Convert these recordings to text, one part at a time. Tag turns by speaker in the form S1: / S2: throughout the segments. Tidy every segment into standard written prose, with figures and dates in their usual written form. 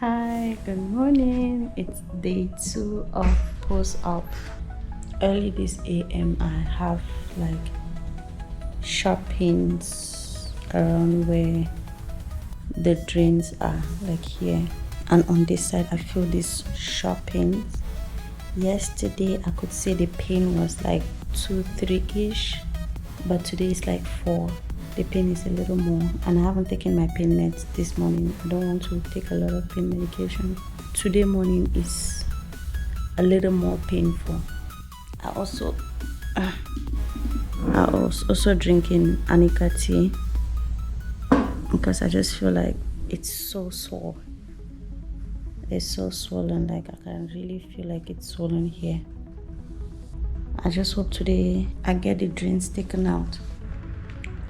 S1: Hi, good morning. It's day 2 of Post Up. Early this AM, I have like sharp pains around where the drains are, like here. And on this side, I feel these sharp pains. Yesterday, I could say the pain was like 2, 3 ish, but today it's like 4. The pain is a little more, and I haven't taken my pain meds this morning. I don't want to take a lot of pain medication. Today morning is a little more painful. I also also drinking Anika tea because I just feel like it's so sore. It's so swollen, like I can really feel like it's swollen here. I just hope today I get the drains taken out.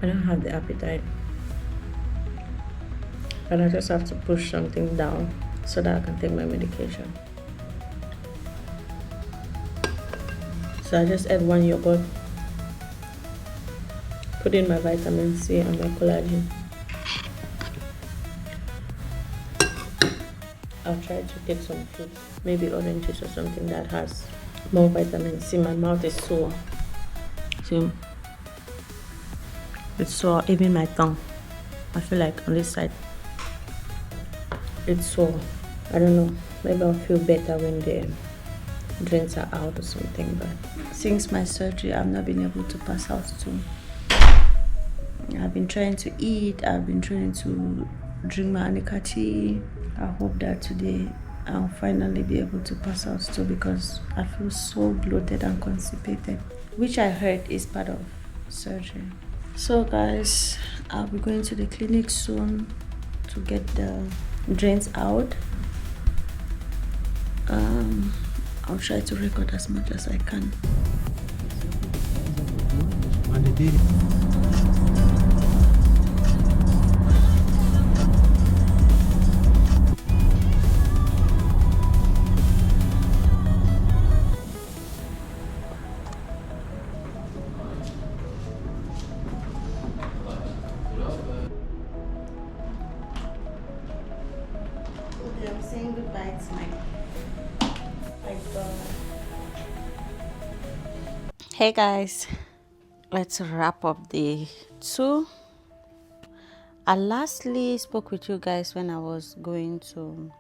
S1: I don't have the appetite, and I just have to push something down so that I can take my medication. So I just add 1 yogurt, put in my vitamin C and my collagen. I'll try to take some fruits, maybe oranges or something that has more vitamin C. My mouth is sore. See, it's sore, even my tongue. I feel like on this side, it's sore. I don't know, maybe I'll feel better when the drains are out or something, but since my surgery, I've not been able to pass out too. I've been trying to eat, I've been trying to drink my Anika tea. I hope that today I'll finally be able to pass out too, because I feel so bloated and constipated, which I heard is part of surgery. So guys, I'll be going to the clinic soon to get the drains out. I'll try to record as much as I can. Okay, I'm saying goodbye to my dog. Hey guys, let's wrap up day 2. I lastly spoke with you guys when I was going to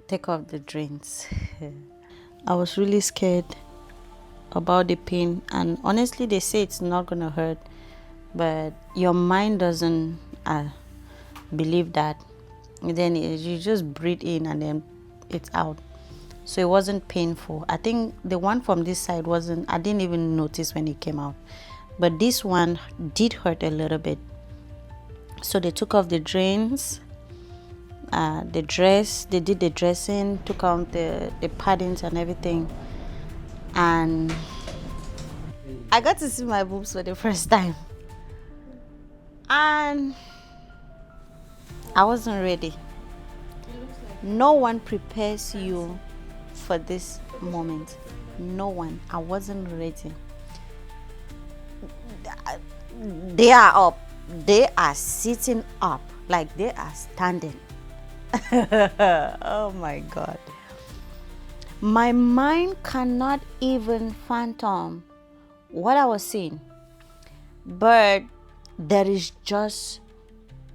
S1: take off the drains. I was really scared about the pain, and honestly they say it's not gonna hurt, but your mind doesn't believe that. And then you just breathe in and then it's out, so it wasn't painful. I think the one from this side wasn't, I didn't even notice when it came out, but this one did hurt a little bit. So they took off the drains, they did the dressing, took out the paddings and everything, and I got to see my boobs for the first time, and I wasn't ready. No one prepares you for this moment. No one. I wasn't ready. They are up. They are sitting up, like they are standing. Oh my God. My mind cannot even fathom what I was seeing, but there is just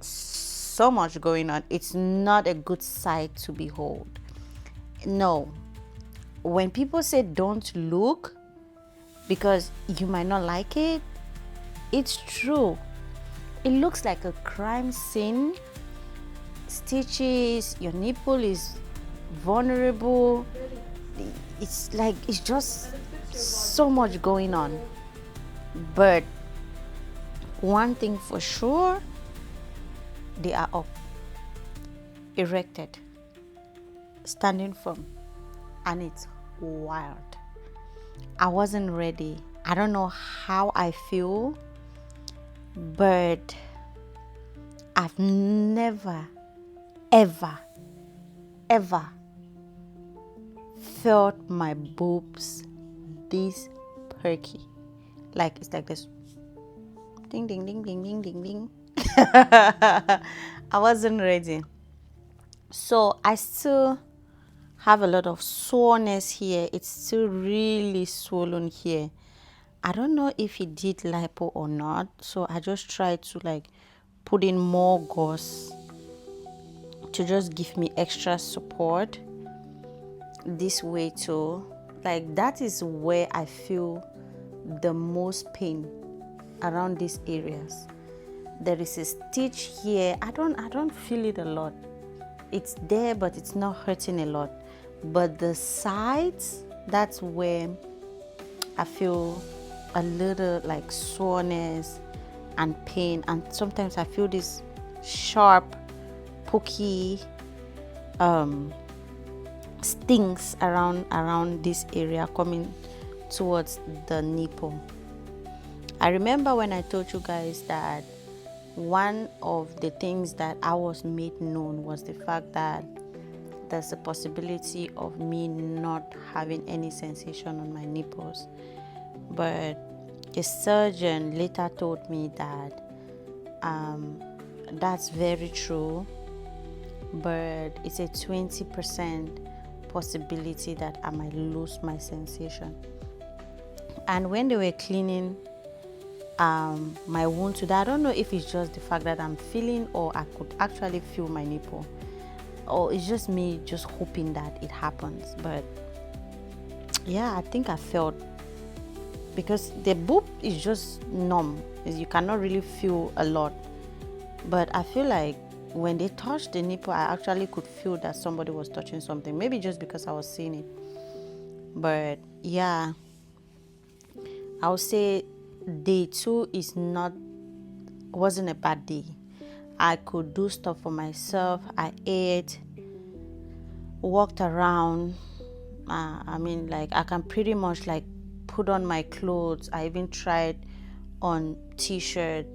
S1: so much going on. It's not a good sight to behold. No. When people say don't look because you might not like it, it's true. It looks like a crime scene. Stitches, your nipple is vulnerable. It's like, it's just so much going on. But one thing for sure, they are up, erected, standing firm, and it's wild. I wasn't ready. I don't know how I feel, but I've never, ever felt my boobs this perky. Like, it's like this ding ding ding ding ding ding ding. I wasn't ready. So I still have a lot of soreness here. It's still really swollen here. I don't know if he did lipo or not, so I just tried to like put in more gauze to just give me extra support this way too. Like that is where I feel the most pain, around these areas. There is a stitch here. I don't feel it a lot. It's there, but it's not hurting a lot. But the sides, that's where I feel a little like soreness and pain, and sometimes I feel this sharp, pokey stings around this area coming towards the nipple. I remember when I told you guys that one of the things that I was made known was the fact that there's a possibility of me not having any sensation on my nipples. But a surgeon later told me that that's very true, but it's a 20% possibility that I might lose my sensation. And when they were cleaning my wound today, I don't know if it's just the fact that I'm feeling, or I could actually feel my nipple, or it's just me just hoping that it happens. But yeah, I think I felt, because the boob is just numb, you cannot really feel a lot. But I feel like when they touched the nipple, I actually could feel that somebody was touching something, maybe just because I was seeing it. But yeah, I would say day 2 wasn't a bad day. I could do stuff for myself. I ate, walked around. I mean, like, I can pretty much like put on my clothes. I even tried on t-shirt.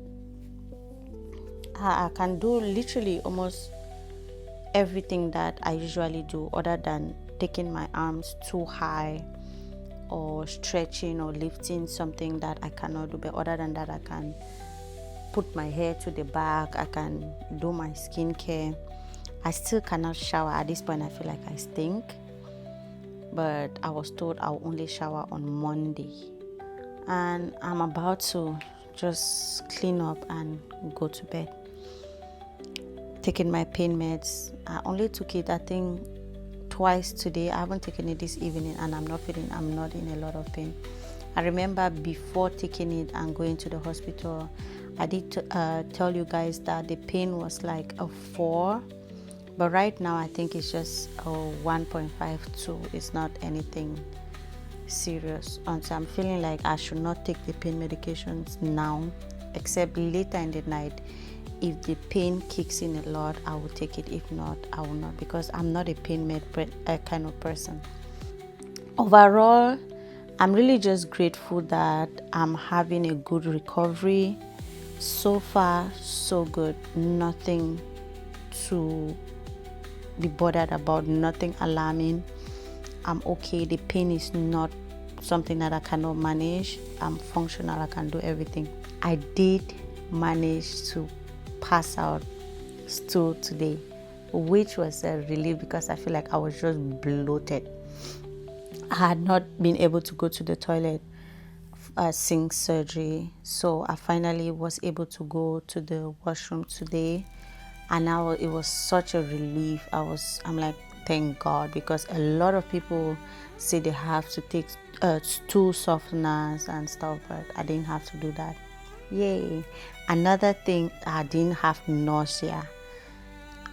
S1: I can do literally almost everything that I usually do, other than taking my arms too high or stretching or lifting something that I cannot do. But other than that, I can put my hair to the back. I can do my skincare. I still cannot shower. At this point, I feel like I stink. But I was told I'll only shower on Monday. And I'm about to just clean up and go to bed. Taking my pain meds. I only took it, I think, twice today. I haven't taken it this evening, and I'm not in a lot of pain. I remember before taking it and going to the hospital, I did tell you guys that the pain was like a 4, but right now I think it's just a 1.52. It's not anything serious. So I'm feeling like I should not take the pain medications now, except later in the night. If the pain kicks in a lot, I will take it. If not, I will not, because I'm not a pain med kind of person. Overall, I'm really just grateful that I'm having a good recovery. So far, so good. Nothing to be bothered about, nothing alarming. I'm okay. The pain is not something that I cannot manage. I'm functional. I can do everything. I did manage to pass out stool today, which was a relief, because I feel like I was just bloated. I had not been able to go to the toilet since surgery, so I finally was able to go to the washroom today, and now it was such a relief. I'm like, thank God, because a lot of people say they have to take stool softeners and stuff, but I didn't have to do that. Yay. Another thing, I didn't have nausea,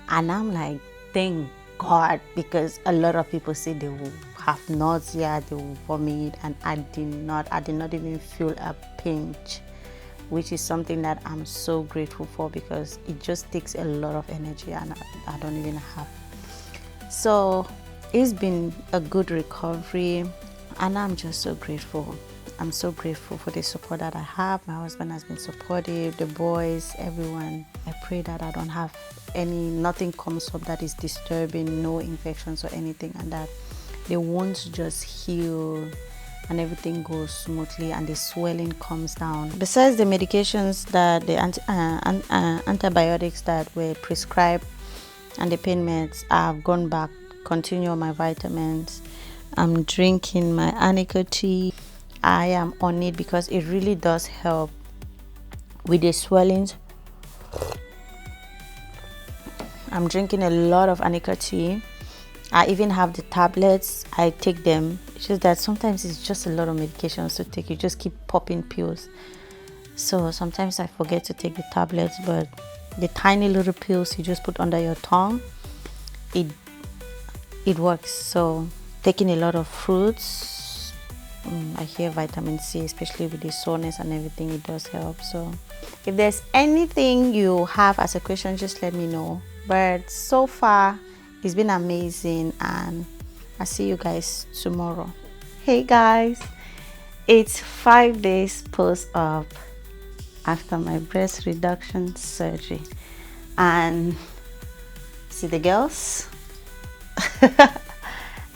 S1: and I'm like, thank God, because a lot of people say they will have nausea, they will vomit, and I did not even feel a pinch, which is something that I'm so grateful for, because it just takes a lot of energy and I don't even have. So it's been a good recovery, and I'm just so grateful. I'm so grateful for the support that I have. My husband has been supportive, the boys, everyone. I pray that I don't have nothing comes up that is disturbing, no infections or anything, and that the wounds just heal and everything goes smoothly and the swelling comes down. Besides the medications, that the antibiotics that were prescribed and the pain meds. I've gone back, continue on my vitamins. I'm drinking my Anika tea. I am on it because it really does help with the swellings. I'm drinking a lot of Anika tea. I even have the tablets. I take them. It's just that sometimes it's just a lot of medications to take. You just keep popping pills. So sometimes I forget to take the tablets, but the tiny little pills you just put under your tongue, it works. So taking a lot of fruits, I hear vitamin C, especially with the soreness and everything, it does help. So if there's anything you have as a question, just let me know. But so far it's been amazing, and I'll see you guys tomorrow. Hey guys, it's 5 days post-op after my breast reduction surgery, and see the girls.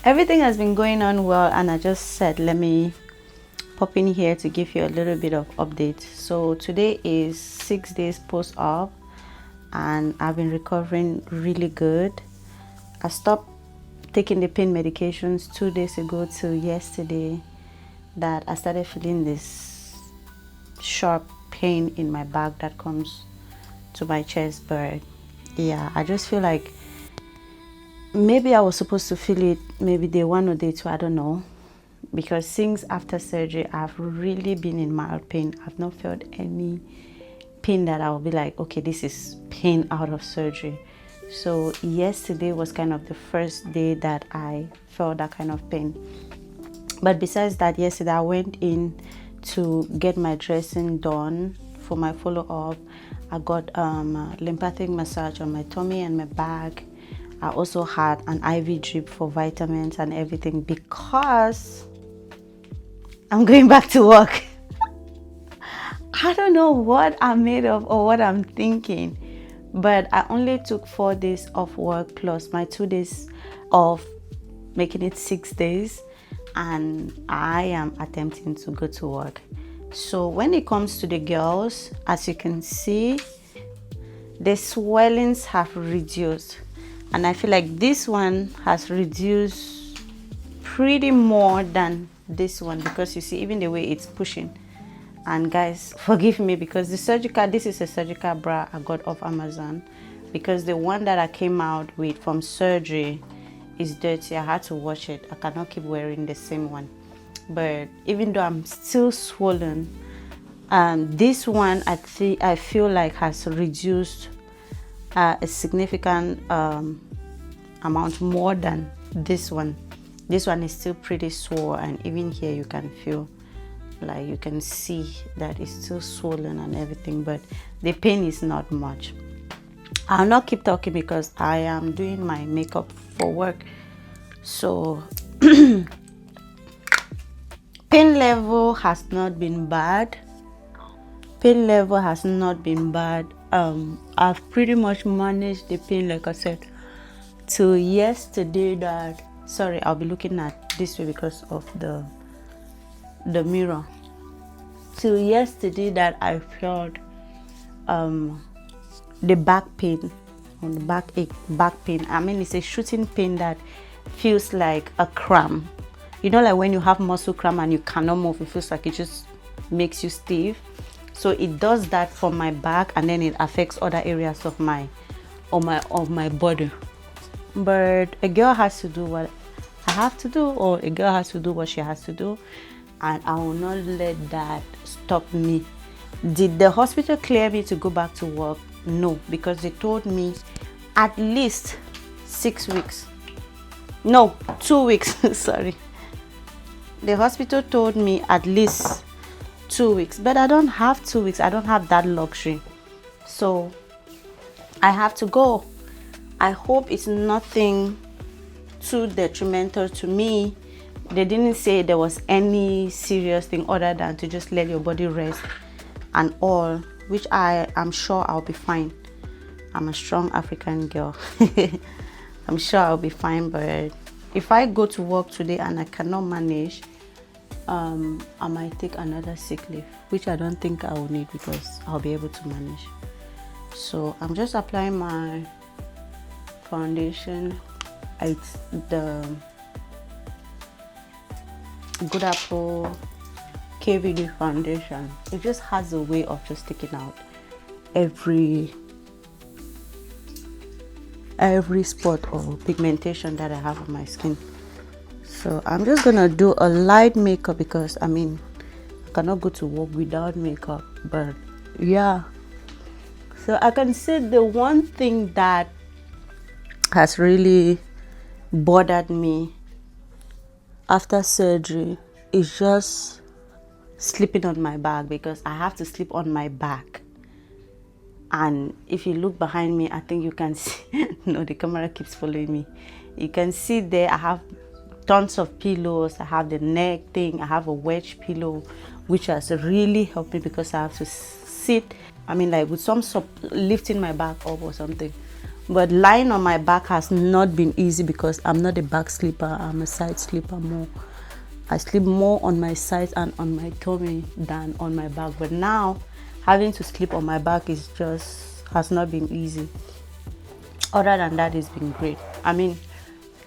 S1: Everything has been going on well, and I just said let me pop in here to give you a little bit of update. So today is 6 days post-op, and I've been recovering really good. I stopped taking the pain medications 2 days ago till yesterday, that I started feeling this sharp pain in my back that comes to my chest. But yeah, I just feel like maybe I was supposed to feel it maybe day 1 or day 2, I don't know, because since after surgery I've really been in mild pain. I've not felt any pain that I'll be like, okay, this is pain out of surgery. So yesterday was kind of the first day that I felt that kind of pain. But besides that, yesterday I went in to get my dressing done for my follow-up. I got lymphatic massage on my tummy and my back. I also had an IV drip for vitamins and everything, because I'm going back to work. I don't know what I'm made of or what I'm thinking, but I only took 4 days off work plus my 2 days off, making it 6 days, and I am attempting to go to work. So when it comes to the girls, as you can see, the swellings have reduced, and I feel like this one has reduced pretty more than this one, because you see even the way it's pushing. And guys, forgive me, because this is a surgical bra I got off Amazon, because the one that I came out with from surgery is dirty. I had to wash it. I cannot keep wearing the same one. But even though I'm still swollen, this one I feel like has reduced a significant amount more than this one. This one is still pretty sore, and even here you can feel, like you can see that it's still swollen and everything, but the pain is not much. I'll not keep talking because I am doing my makeup for work. So pain level has not been bad. Pain level has not been bad. I've pretty much managed the pain, like I said, till yesterday. That, sorry, I'll be looking at this way because of the mirror. Till yesterday that I felt the back pain, on the back pain. I mean, it's a shooting pain that feels like a cramp. You know, like when you have muscle cramp and you cannot move, it feels like it just makes you stiff. So it does that for my back, and then it affects other areas of my body. But a girl has to do what I have to do, or a girl has to do what she has to do, and I will not let that stop me. Did the hospital clear me to go back to work? No, because they told me at least 6 weeks. No, 2 weeks. Sorry. The hospital told me at least 2 weeks, but I don't have 2 weeks. I don't have that luxury. So I have to go. I hope it's nothing too detrimental to me. They didn't say there was any serious thing other than to just let your body rest and all, which I am sure I'll be fine. I'm a strong African girl. I'm sure I'll be fine. But if I go to work today and I cannot manage, I might take another sick leave, which I don't think I will need, because I'll be able to manage. So I'm just applying my foundation. It's the Good Apple KVD foundation. It just has a way of just taking out every spot or pigmentation that I have on my skin. So I'm just gonna do a light makeup because I mean I cannot go to work without makeup. But yeah, so I can say the one thing that has really bothered me after surgery is just sleeping on my back, because I have to sleep on my back. And if you look behind me, I think you can see no, the camera keeps following me. You can see there I have tons of pillows. I have the neck thing, I have a wedge pillow, which has really helped me because I have to sit, I mean like with some lifting my back up or something. But lying on my back has not been easy because I'm not a back sleeper, I'm a side sleeper more. I sleep more on my side and on my tummy than on my back. But now having to sleep on my back has not been easy. Other than that, it's been great. I mean,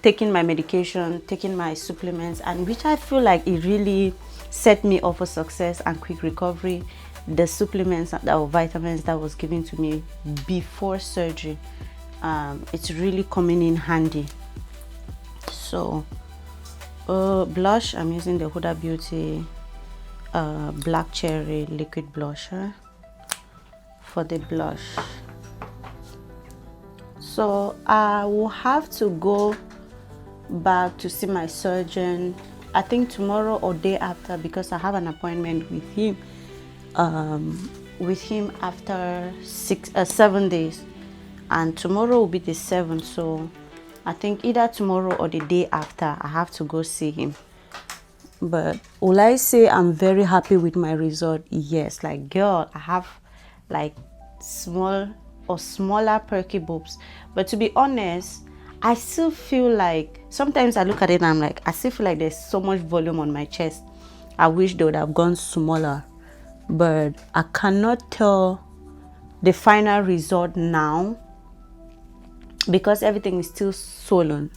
S1: taking my medication, taking my supplements, and which I feel like it really set me up for success and quick recovery. The supplements or vitamins that was given to me before surgery, it's really coming in handy. So blush, I'm using the Huda Beauty Black Cherry liquid blusher for the blush. So I will have to go back to see my surgeon, I think tomorrow or day after, because I have an appointment with him after 7 days, and tomorrow will be the 7th. So I think either tomorrow or the day after I have to go see him. But will I say I'm very happy with my result? Yes. Like, girl, I have like small or smaller perky boobs, but to be honest, I still feel like sometimes I look at it and I'm like, I still feel like there's so much volume on my chest. I wish they would have gone smaller, but I cannot tell the final result now because everything is still swollen.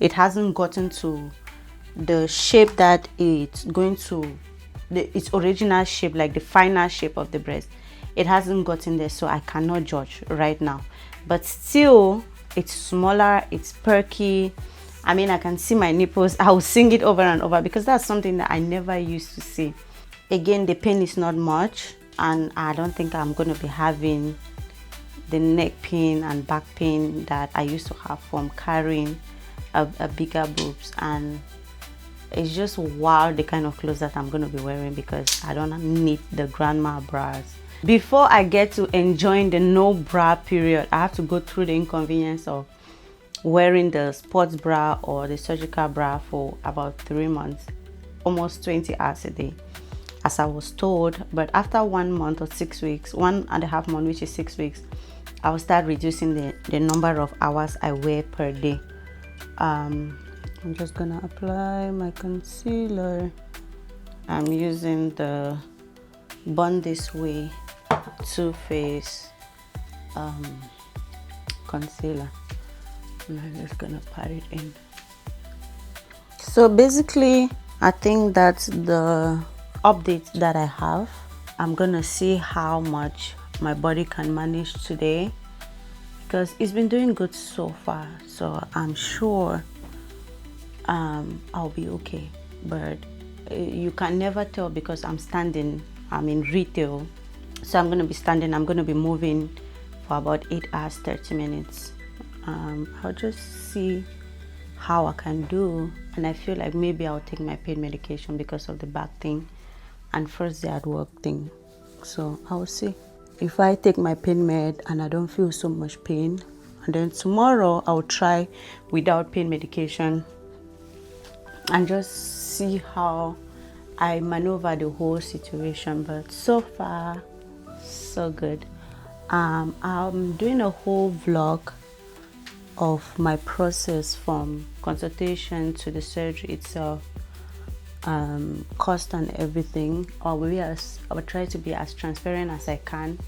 S1: It hasn't gotten to the shape that it's going to, its original shape, like the final shape of the breast. It hasn't gotten there, so I cannot judge right now. But still, it's smaller, it's perky. I mean, I can see my nipples. I will sing it over and over because that's something that I never used to see. Again, the pain is not much, and I don't think I'm going to be having the neck pain and back pain that I used to have from carrying a bigger boobs. And it's just wild the kind of clothes that I'm going to be wearing because I don't need the grandma bras. Before I get to enjoying the no bra period, I have to go through the inconvenience of wearing the sports bra or the surgical bra for about 3 months, almost 20 hours a day, as I was told. But after 1 month or 6 weeks, 1.5 months, which is 6 weeks, I will start reducing the number of hours I wear per day. I'm just gonna apply my concealer. I'm using the Born This Way Too Faced concealer, and I'm just gonna pat it in. So basically, I think that's the update that I have. I'm gonna see how much my body can manage today because it's been doing good so far, so I'm sure I'll be okay. But you can never tell because I'm standing, I'm in retail, so I'm going to be standing, I'm going to be moving for about 8 hours 30 minutes. I'll just see how I can do, and I feel like maybe I'll take my pain medication because of the back thing and first day at work thing. So I'll see if I take my pain med and I don't feel so much pain, and then tomorrow I'll try without pain medication and just see how I maneuver the whole situation. But so far so good. I'm doing a whole vlog of my process from consultation to the surgery itself, cost and everything. I will try to be as transparent as I can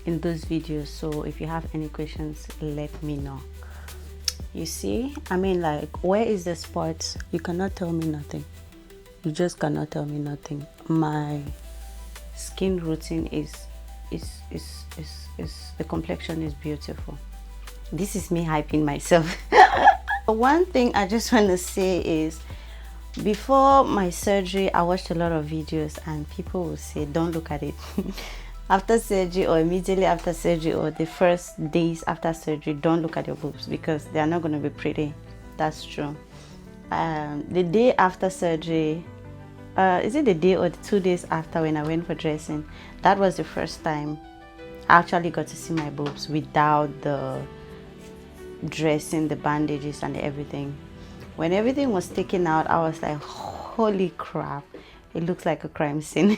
S1: in those videos, so if you have any questions, let me know. You see, I mean, like, where is the spot? You cannot tell me nothing. You just cannot tell me nothing. My skin routine is the complexion is beautiful. This is me hyping myself. One thing I just want to say is, before my surgery, I watched a lot of videos and people will say, don't look at it. After surgery or immediately after surgery or the first days after surgery, don't look at your boobs because they are not going to be pretty. That's true. The day after surgery, is it the day or the 2 days after when I went for dressing? That was the first time I actually got to see my boobs without the dressing, the bandages and everything. When everything was taken out, I was like, holy crap, it looks like a crime scene.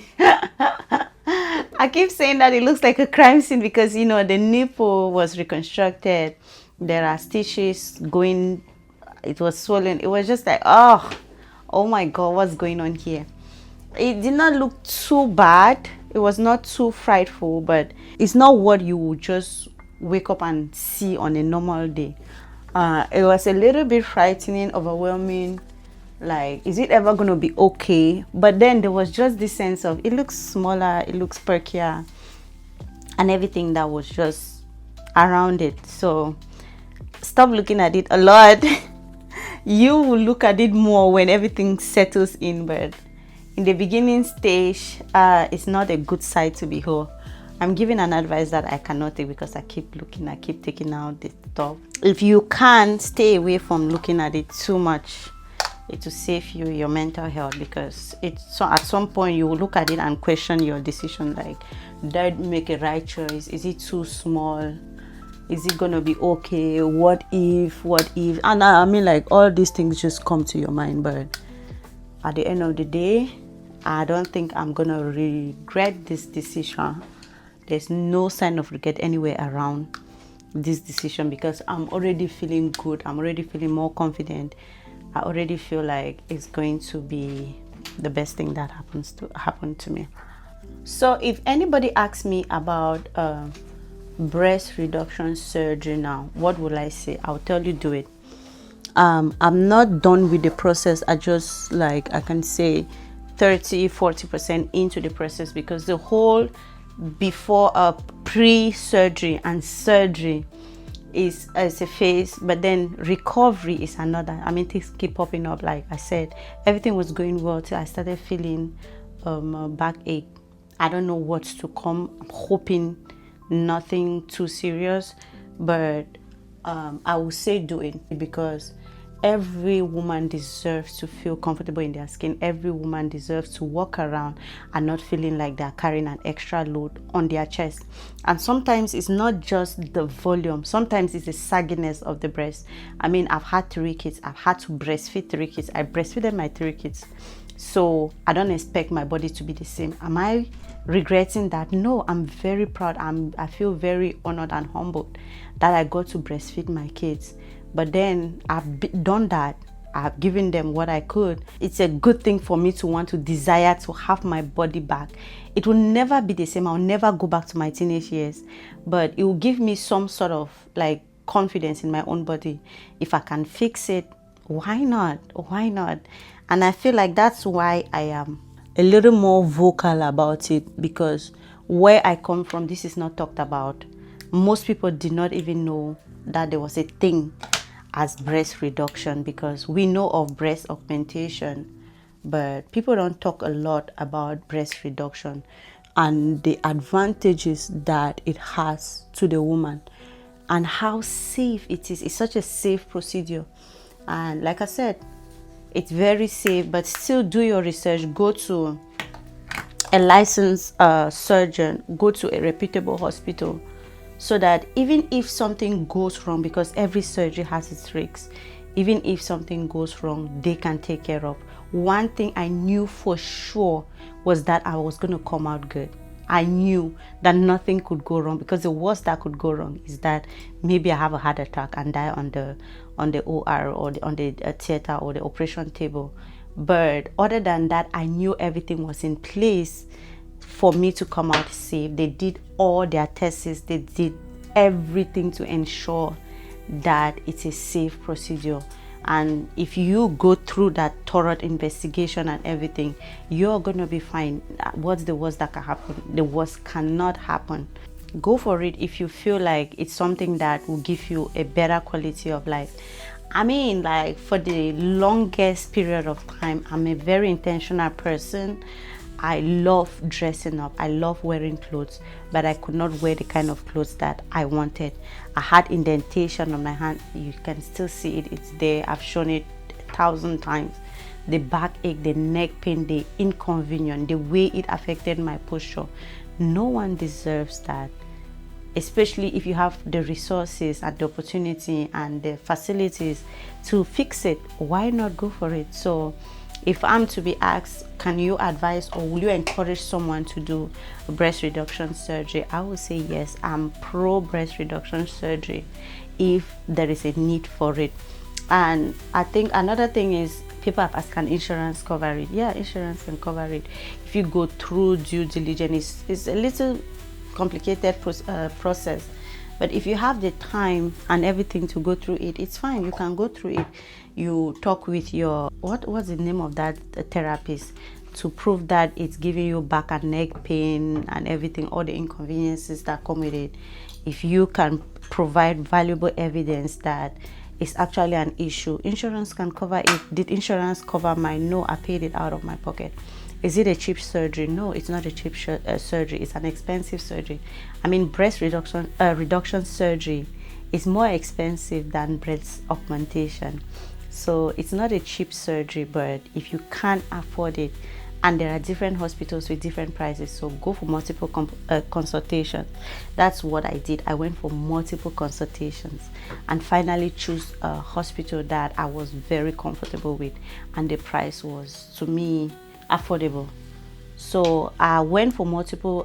S1: I keep saying that it looks like a crime scene because, you know, the nipple was reconstructed. There are stitches going, it was swollen. It was just like, oh my God, what's going on here? It did not look too bad. It was not too frightful, but it's not what you would just wake up and see on a normal day. It was a little bit frightening, overwhelming, like, is it ever going to be okay? But then there was just this sense of, it looks smaller, it looks perkier, and everything that was just around it. So stop looking at it a lot. You will look at it more when everything settles in, but in the beginning stage, it's not a good sight to behold. I'm giving an advice that I cannot take because I keep looking, I keep taking out the stuff. If you can, stay away from looking at it too much. It will save you your mental health, because so at some point you will look at it and question your decision, like, did I make a right choice? Is it too small? Is it gonna be okay? What if? And I mean, like, all these things just come to your mind, but at the end of the day, I don't think I'm gonna regret this decision. There's no sign of regret anywhere around this decision because I'm already feeling good. I'm already feeling more confident. I already feel like it's going to be the best thing that happen to me. So if anybody asks me about breast reduction surgery now, what will I say? I'll tell you, do it. I'm not done with the process. I just, like, I can say 30-40% into the process, because the whole before pre-surgery and surgery is a phase, but then recovery is another. I mean, things keep popping up. Like I said, everything was going well till I started feeling backache. I don't know what's to come. I'm hoping nothing too serious, but I will say do it, because every woman deserves to feel comfortable in their skin. Every woman deserves to walk around and not feeling like they're carrying an extra load on their chest. And sometimes it's not just the volume. Sometimes it's the sagginess of the breast. I mean, I've had 3 kids. I've had to breastfeed 3 kids. I breastfeeded my 3 kids. So I don't expect my body to be the same. Am I regretting that? No, I'm very proud. I feel very honored and humbled that I got to breastfeed my kids. But then I've done that. I've given them what I could. It's a good thing for me to want to desire to have my body back. It will never be the same. I'll never go back to my teenage years, but it will give me some sort of, like, confidence in my own body. If I can fix it, why not? Why not? And I feel like that's why I am a little more vocal about it, because where I come from, this is not talked about. Most people did not even know that there was a thing as breast reduction, because we know of breast augmentation, but people don't talk a lot about breast reduction and the advantages that it has to the woman and how safe it is. It's such a safe procedure, and like I said, it's very safe. But still, do your research. Go to a licensed surgeon. Go to a reputable hospital, so that even if something goes wrong, because every surgery has its risks, even if something goes wrong, they can take care of. One thing I knew for sure was that I was going to come out good. I knew that nothing could go wrong, because the worst that could go wrong is that maybe I have a heart attack and die on the OR or on the theater or the operation table. But other than that, I knew everything was in place for me to come out safe. They did all their tests. They did everything to ensure that it's a safe procedure. And if you go through that thorough investigation and everything, you're gonna be fine. What's the worst that can happen? The worst cannot happen. Go for it if you feel like it's something that will give you a better quality of life. I mean, like, for the longest period of time, I'm a very intentional person. I love dressing up, I love wearing clothes, but I could not wear the kind of clothes that I wanted. I had indentation on my hand. You can still see it, it's there. I've shown it 1,000 times. The backache, the neck pain, the inconvenience, the way it affected my posture. No one deserves that, especially if you have the resources and the opportunity and the facilities to fix it. Why not go for it? So if I'm to be asked, can you advise or will you encourage someone to do breast reduction surgery, I will say yes. I'm pro breast reduction surgery if there is a need for it. And I think another thing is, people have asked, can insurance cover it? Yeah, insurance can cover it if you go through due diligence. It's a little complicated process, but if you have the time and everything to go through it, it's fine. You can go through it. You talk with your what's the name of that therapist to prove that it's giving you back and neck pain and everything, all the inconveniences that come with it. If you can provide valuable evidence that it's actually an issue, insurance can cover it. Did insurance cover mine? No, I paid it out of my pocket. Is it a cheap surgery? No, it's not a cheap surgery. It's an expensive surgery. I mean, breast reduction surgery is more expensive than breast augmentation. So it's not a cheap surgery, but if you can't afford it, and there are different hospitals with different prices, so go for multiple consultations. That's what I did. I went for multiple consultations and finally choose a hospital that I was very comfortable with, and the price was, to me, affordable. So I went for multiple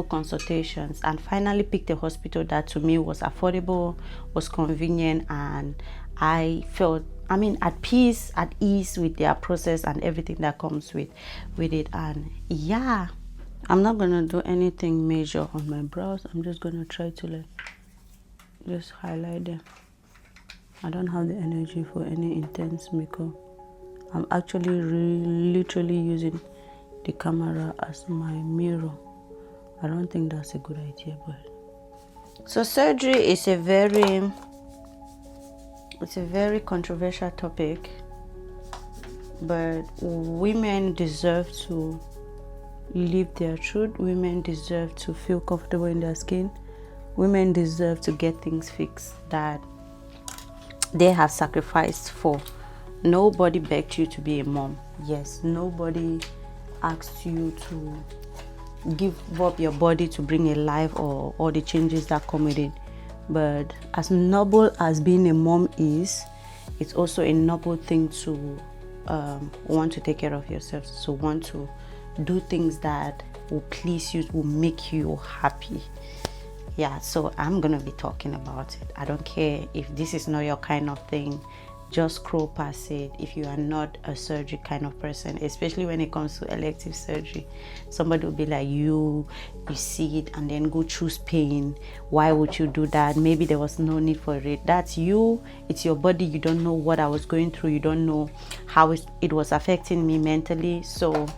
S1: consultations and finally picked a hospital that to me was affordable, was convenient, and I felt, I mean, at peace, at ease with their process and everything that comes with it. And yeah, I'm not gonna do anything major on my brows. I'm just gonna try to like just highlight them. I don't have the energy for any intense makeup. I'm actually literally using the camera as my mirror. I don't think that's a good idea, but so surgery is a very controversial topic, but women deserve to live their truth. Women deserve to feel comfortable in their skin. Women deserve to get things fixed that they have sacrificed for. Nobody begged you to be a mom. Yes, nobody asked you to give up your body to bring a life or all the changes that come with it. But as noble as being a mom is, it's also a noble thing to want to take care of yourself, to want to do things that will please you, will make you happy. Yeah, so I'm gonna be talking about it. I don't care if this is not your kind of thing. Just scroll past it if you are not a surgery kind of person, especially when it comes to elective surgery. Somebody will be like, you see it and then go choose pain. Why would you do that? Maybe there was no need for it. That's you. It's your body. You don't know what I was going through. You don't know how it was affecting me mentally. So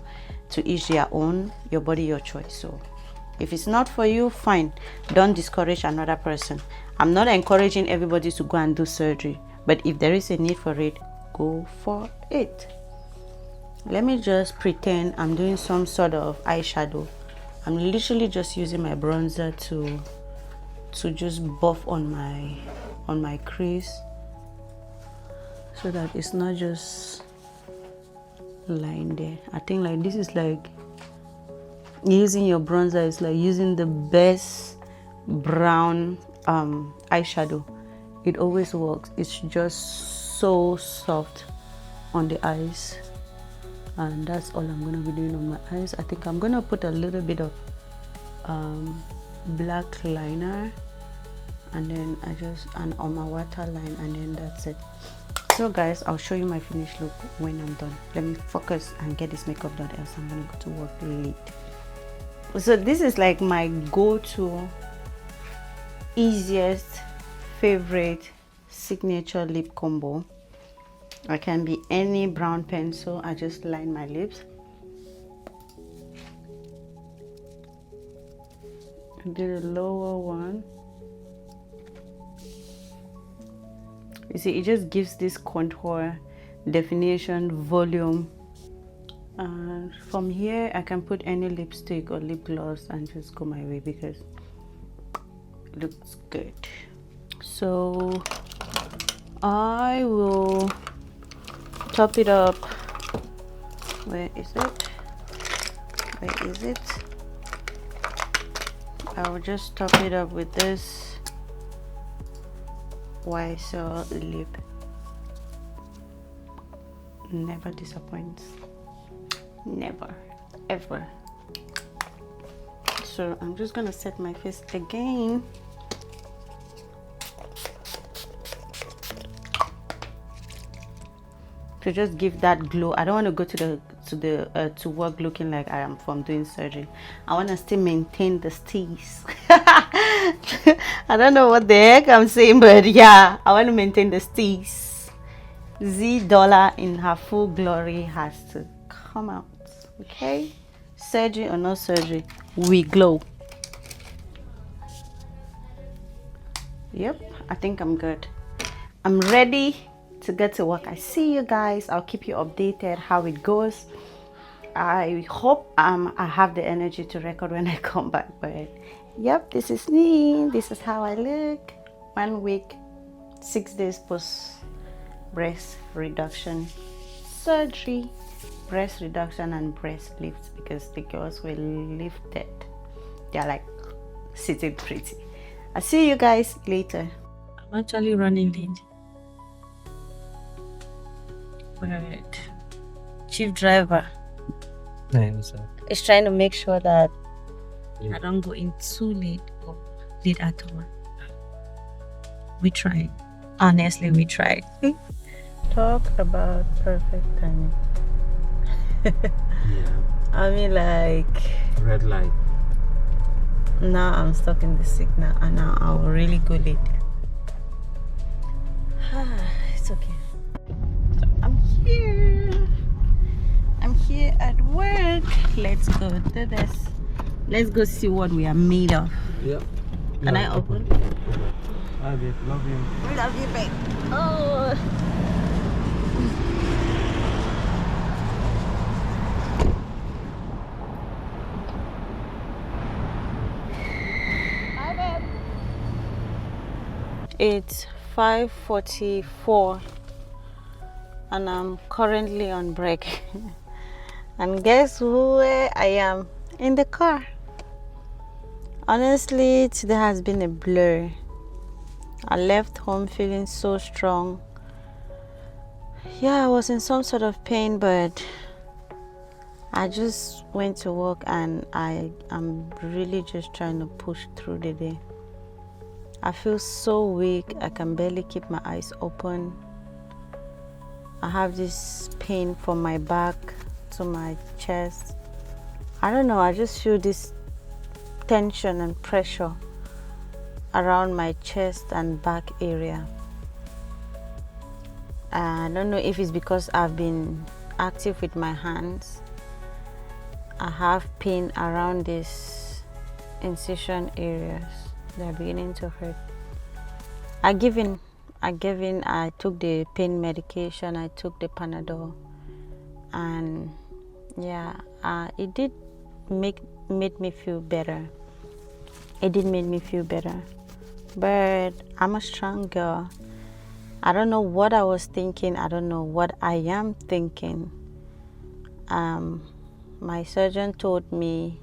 S1: to each their own. Your body, your choice. So if it's not for you, fine. Don't discourage another person. I'm not encouraging everybody to go and do surgery, but if there is a need for it, go for it. Let me just pretend I'm doing some sort of eyeshadow. I'm literally just using my bronzer to just buff on my crease, so that it's not just lying there. I think like this is like using your bronzer is like using the best brown eyeshadow. It always works. It's just so soft on the eyes, and that's all I'm gonna be doing on my eyes. I think I'm gonna put a little bit of black liner, and then and on my waterline, and then that's it. So guys, I'll show you my finished look when I'm done. Let me focus and get this makeup done, else I'm gonna go to work late. So this is like my go-to easiest favorite signature lip combo. I can be any brown pencil. I just line my lips. Do the lower one. You see, it just gives this contour, definition, volume. And from here, I can put any lipstick or lip gloss and just go my way because it looks good. So I will top it up. Where is it? Where is it? I will just top it up with this YSL lip. Never disappoints. Never, ever. So I'm just gonna set my face again. To just give that glow. I don't want to go to work looking like I am from doing surgery. I want to still maintain the steez. I don't know what the heck I'm saying, but yeah, I want to maintain the steez. Z Dollar in her full glory has to come out. Okay, surgery or no surgery, we glow. Yep, I think I'm good. I'm ready to get to work. I see you guys. I'll keep you updated how it goes. I hope I have the energy to record when I come back. But yep, this is me. This is how I look. 1 week, 6 days post breast reduction surgery, breast reduction and breast lifts, because the girls were lifted. They're like sitting pretty. I'll see you guys later. I'm actually running late. But chief driver is trying to make sure that I don't go in too late or late at all. We tried. Honestly, we tried. Talk about perfect timing.
S2: Yeah.
S1: I mean, like,
S2: Red light.
S1: now I'm stuck in the signal and now I'll really go late. It's okay. So I'm here at work. Let's go do this. Let's go see what we are made of.
S2: Yep.
S1: Can I open?
S2: Hi, babe. Love you.
S1: Love you, babe. Oh. Hi, babe. It's 5:44 and I'm currently on break. And guess where I am? In the car. Honestly, today has been a blur. I left home feeling so strong. Yeah, I was in some sort of pain, but I just went to work and I am really just trying to push through the day. I feel so weak. I can barely keep my eyes open. I have this pain from my back to my chest. I don't know, I just feel this tension and pressure around my chest and back area. I don't know if it's because I've been active with my hands. I have pain around these incision areas. They're beginning to hurt. I gave in. I took the pain medication. I took the Panadol, and yeah, it did made me feel better. It did make me feel better, but I'm a strong girl. I don't know what I was thinking. I don't know what I am thinking. My surgeon told me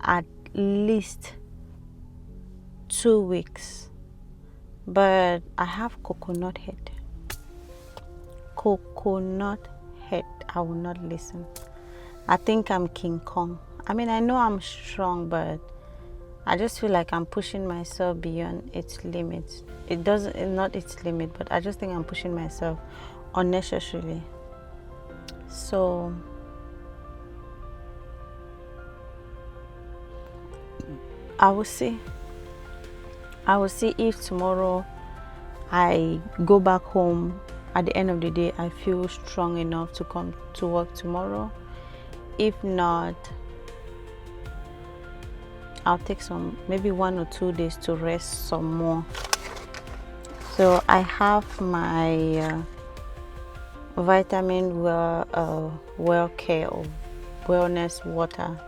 S1: at least 2 weeks, but I have coconut head. Coconut head. I will not listen. I think I'm King Kong. I mean, I know I'm strong, but I just feel like I'm pushing myself beyond its limits. It's not its limit, but I just think I'm pushing myself unnecessarily. So I will see if tomorrow I go back home, at the end of the day I feel strong enough to come to work tomorrow. If not, I'll take some, maybe 1 or 2 days to rest some more. So I have my vitamin well care or wellness water.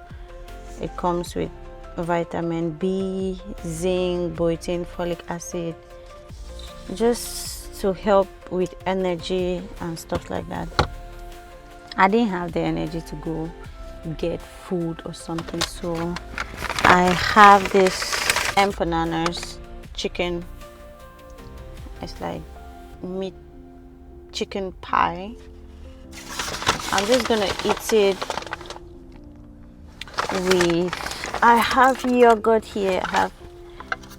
S1: It comes with vitamin B, zinc, biotin, folic acid, just to help with energy and stuff like that. I didn't have the energy to go get food or something, so I have this empanadas chicken. It's like meat chicken pie. I'm just gonna eat it with, I have yogurt here. I have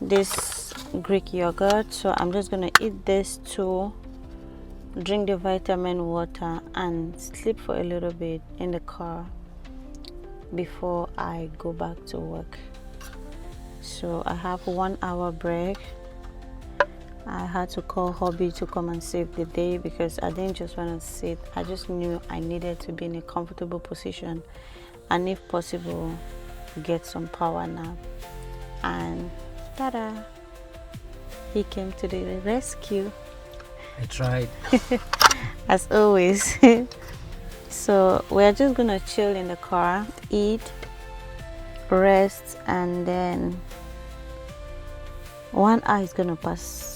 S1: this Greek yogurt, so I'm just gonna eat this too, drink the vitamin water, and sleep for a little bit in the car before I go back to work. So I have 1 hour break. I had to call hubby to come and save the day because I didn't just want to sit. I just knew I needed to be in a comfortable position and, if possible, get some power nap. And ta-da, he came to the rescue.
S2: I tried.
S1: As always. So we're just gonna chill in the car, eat, rest, and then 1 hour is gonna pass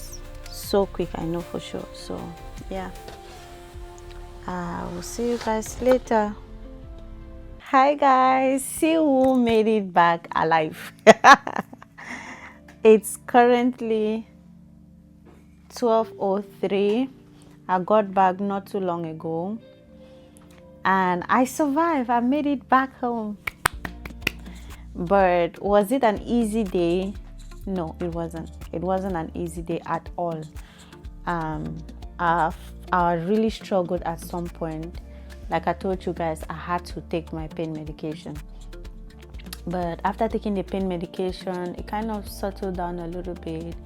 S1: so quick, I know for sure. So yeah, we'll see you guys later. Hi guys, see who made it back alive. It's currently 12:03. I got back not too long ago and I survived. I made it back home. But was it an easy day? No, it wasn't. It wasn't an easy day at all. I really struggled at some point. Like I told you guys, I had to take my pain medication. But after taking the pain medication, it kind of settled down a little bit,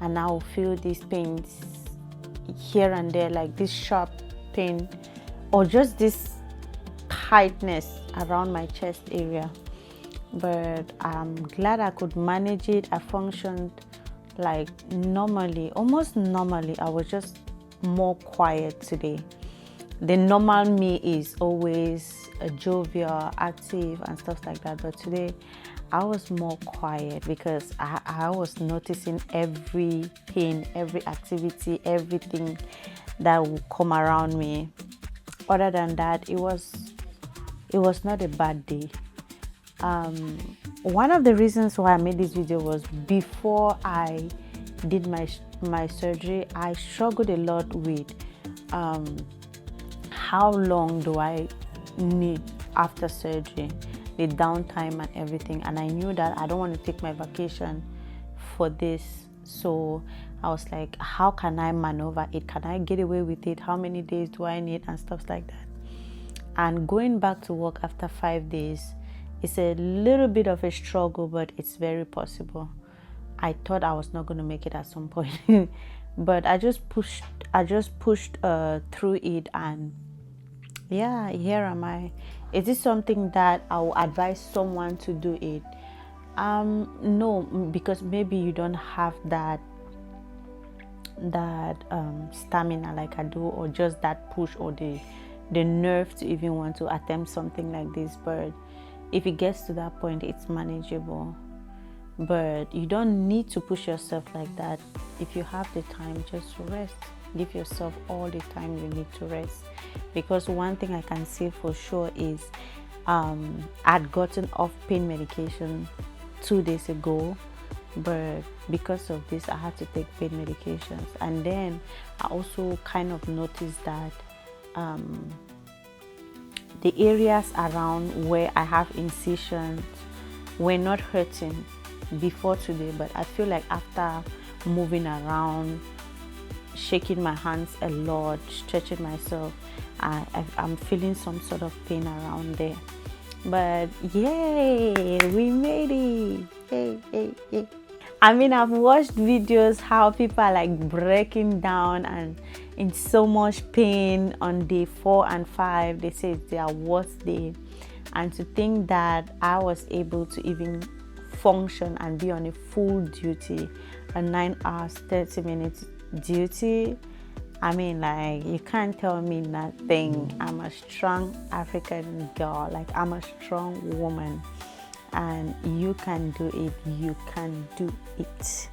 S1: and I will feel these pains here and there, like this sharp pain or just this tightness around my chest area. But I'm glad I could manage it. I functioned like normally, almost normally. I was just more quiet today. The normal me is always jovial, active, and stuff like that. But today, I was more quiet because I was noticing every pain, every activity, everything that would come around me. Other than that, it was not a bad day. One of the reasons why I made this video was before I did my surgery, I struggled a lot with how long do I need after surgery, the downtime and everything. And I knew that I don't want to take my vacation for this. So I was like, how can I maneuver it? Can I get away with it? How many days do I need? And stuff like that. And going back to work after 5 days, it's a little bit of a struggle, but it's very possible. I thought I was not going to make it at some point, but I just pushed through it, and yeah, here am I. Is this something that I will advise someone to do it? No, because maybe you don't have that stamina like I do, or just that push or the nerve to even want to attempt something like this. But if it gets to that point, it's manageable. But you don't need to push yourself like that. If you have the time, just rest. Give yourself all the time you need to rest. Because one thing I can say for sure is I'd gotten off pain medication 2 days ago, but because of this I had to take pain medications. And then I also kind of noticed that the areas around where I have incisions were not hurting before today, but I feel like after moving around, shaking my hands a lot, stretching myself, I'm feeling some sort of pain around there. But yay, we made it. Yay. I mean, I've watched videos how people are like breaking down and in so much pain on day 4 and 5. They say it's their worst day. And to think that I was able to even function and be on a full duty, a 9 hours, 30 minutes duty. I mean, like, you can't tell me nothing. I'm a strong African girl. Like, I'm a strong woman. And you can do it. You can do it.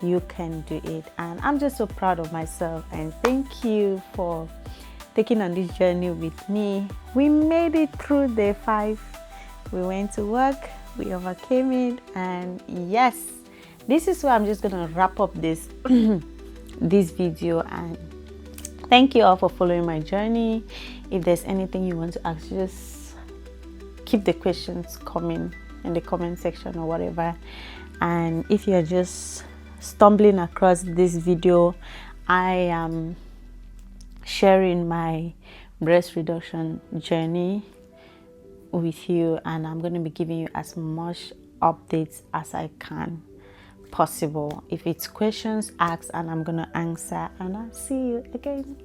S1: You can do it. And I'm just so proud of myself. And thank you for taking on this journey with me. We made it through day 5. We went to work. We overcame it. And yes, this is where I'm just going to wrap up this this video. And thank you all for following my journey. If there's anything you want to ask, just keep the questions coming in the comment section or whatever. And if you're just stumbling across this video, I am sharing my breast reduction journey with you, and I'm going to be giving you as much updates as I can possible. If it's questions, ask and I'm going to answer, and I'll see you again.